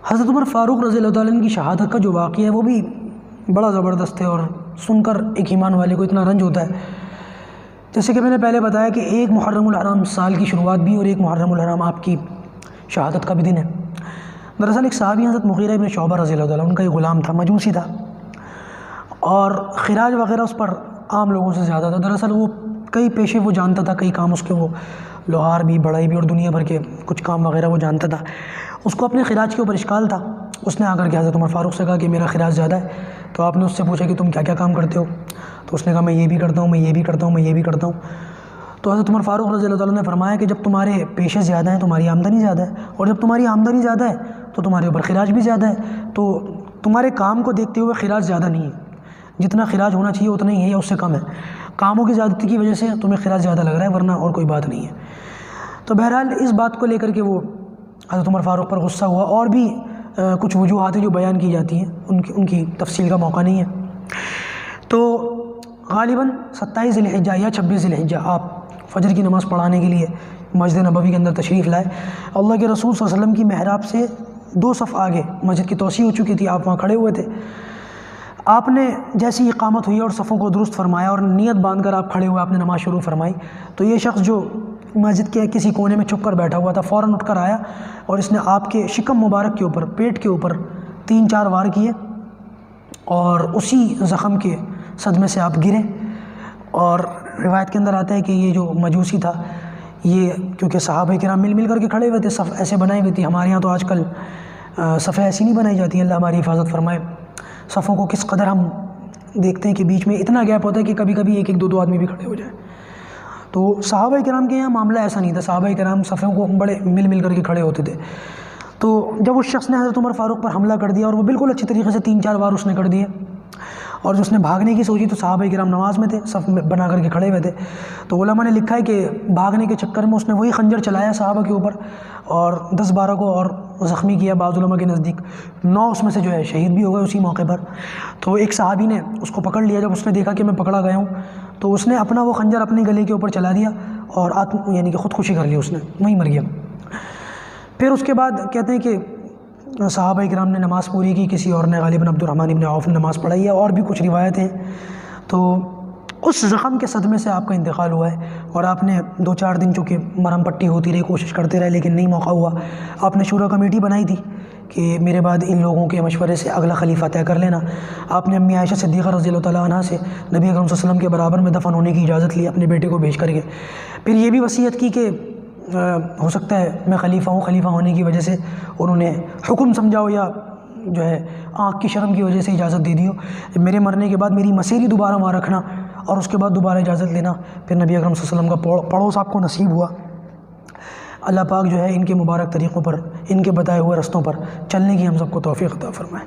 حضرت عمر فاروق رضی اللہ تعالیٰ عنہ کی شہادت کا جو واقعہ ہے وہ بھی بڑا زبردست ہے، اور سن کر ایک ایمان والے کو اتنا رنج ہوتا ہے۔ جیسے کہ میں نے پہلے بتایا کہ ایک محرم الحرام سال کی شروعات بھی، اور ایک محرم الحرام آپ کی شہادت کا بھی دن ہے۔ دراصل ایک صحابی حضرت مغیرہ ابن شعبہ رضی اللہ تعالیٰ عنہ، ان کا ایک غلام تھا، مجوسی تھا، اور خراج وغیرہ اس پر عام لوگوں سے زیادہ تھا۔ دراصل وہ کئی پیشے وہ جانتا تھا، کئی کام اس کے، وہ لوہار بھی، بڑھئی بھی، اور دنیا بھر کے کچھ کام وغیرہ وہ جانتا تھا۔ اس کو اپنے خراج کے اوپر اشکال تھا۔ اس نے آ کر کے حضرت عمر فاروق سے کہا کہ میرا خراج زیادہ ہے۔ تو آپ نے اس سے پوچھا کہ تم کیا کیا کام کرتے ہو؟ تو اس نے کہا میں یہ بھی کرتا ہوں، میں یہ بھی کرتا ہوں، میں یہ بھی کرتا ہوں۔ تو حضرت عمر فاروق رضی اللہ تعالیٰ نے فرمایا کہ جب تمہارے پیشے زیادہ ہیں تمہاری آمدنی زیادہ ہے، اور جب تمہاری آمدنی زیادہ ہے تو تمہارے اوپر خراج بھی زیادہ ہے، تو تمہارے کام کو دیکھتے ہوئے خراج زیادہ نہیں ہے، جتنا خراج ہونا چاہیے اتنا ہی ہے یا اس سے کم ہے۔ کاموں کی زیادتی کی وجہ سے تمہیں خراج زیادہ لگ رہا ہے، ورنہ اور کوئی بات نہیں ہے۔ تو بہرحال اس بات کو لے کر کے وہ حضرت عمر فاروق پر غصہ ہوا، اور بھی کچھ وجوہات جو بیان کی جاتی ہیں ان کی تفصیل کا موقع نہیں ہے۔ تو غالباً 27 ذی الحجہ یا 26 ذی الحجہ آپ فجر کی نماز پڑھانے کے لیے مسجد نبوی کے اندر تشریف لائے۔ اللہ کے رسول صلی اللہ علیہ وسلم کی محراب سے 2 صف آگے مسجد کی توسیع ہو چکی تھی، آپ وہاں کھڑے ہوئے تھے۔ آپ نے جیسی اقامت ہوئی اور صفوں کو درست فرمایا اور نیت باندھ کر آپ کھڑے ہوئے، آپ نے نماز شروع فرمائی، تو یہ شخص جو مسجد کے کسی کونے میں چھپ کر بیٹھا ہوا تھا فوراً اٹھ کر آیا، اور اس نے آپ کے شکم مبارک کے اوپر، پیٹ کے اوپر 3-4 وار کیے، اور اسی زخم کے صدمے سے آپ گرے۔ اور روایت کے اندر آتا ہے کہ یہ جو مجوسی تھا، یہ کیونکہ صحابہ کرام مل کر کے کھڑے ہوئے تھے، صف ایسے بنائی ہوئی تھی، ہمارے یہاں تو آج کل صفیں ایسی نہیں بنائی جاتی، اللہ ہماری حفاظت فرمائے۔ صفوں کو کس قدر ہم دیکھتے ہیں کہ بیچ میں اتنا گیپ ہوتا ہے کہ کبھی کبھی 1-1 2-2 آدمی بھی کھڑے ہو جائیں۔ تو صحابہ کرام کے یہاں معاملہ ایسا نہیں تھا، صحابہ کرام صفوں کو بڑے مل کر کے کھڑے ہوتے تھے۔ تو جب اس شخص نے حضرت عمر فاروق پر حملہ کر دیا، اور وہ بالکل اچھی طریقے سے 3-4 بار اس نے کر دیے، اور جو اس نے بھاگنے کی سوچی، تو صحابہ کرام نماز میں تھے، صف میں بنا کر کے کھڑے ہوئے تھے۔ تو علماء نے لکھا ہے کہ بھاگنے کے چکر میں اس نے وہی خنجر چلایا صحابہ کے اوپر، اور 10-12 کو اور زخمی کیا، بعض علماء کے نزدیک 9 اس میں سے جو ہے شہید بھی ہو گئے اسی موقع پر۔ تو ایک صحابی نے اس کو پکڑ لیا، جب اس نے دیکھا کہ میں پکڑا گیا ہوں، تو اس نے اپنا وہ خنجر اپنے گلے کے اوپر چلا دیا، اور یعنی کہ خودکشی کر لی، اس نے وہیں مر گیا۔ پھر اس کے بعد کہتے ہیں کہ صحابہ کرام نے نماز پوری کی، کسی اور نے، غالباً عبد الرحمن ابن عوف نے نماز پڑھائی ہے، اور بھی کچھ روایتیں ہیں۔ تو اس زخم کے صدمے سے آپ کا انتقال ہوا ہے، اور آپ نے 2-4 دن چونکہ مرہم پٹی ہوتی رہی، کوشش کرتے رہے، لیکن نہیں موقع ہوا۔ آپ نے شورا کمیٹی بنائی تھی کہ میرے بعد ان لوگوں کے مشورے سے اگلا خلیفہ طے کر لینا۔ آپ نے امی عائشہ صدیقہ رضی اللہ تعالیٰ عنہ سے نبی اکرم صلی اللہ علیہ وسلم کے برابر میں دفن ہونے کی اجازت لی اپنے بیٹے کو بھیج کر کے۔ پھر یہ بھی وصیت کی کہ ہو سکتا ہے میں خلیفہ ہوں، خلیفہ ہونے کی وجہ سے انہوں نے حکم سمجھا ہو، یا جو ہے آنکھ کی شرم کی وجہ سے اجازت دے دی ہو، میرے مرنے کے بعد میری مسیری دوبارہ وہاں رکھنا، اور اس کے بعد دوبارہ اجازت لینا۔ پھر نبی اکرم صلی اللہ علیہ وسلم کا پڑوس آپ کو نصیب ہوا۔ اللہ پاک جو ہے ان کے مبارک طریقوں پر، ان کے بتائے ہوئے رستوں پر چلنے کی ہم سب کو توفیق عطا فرمائے۔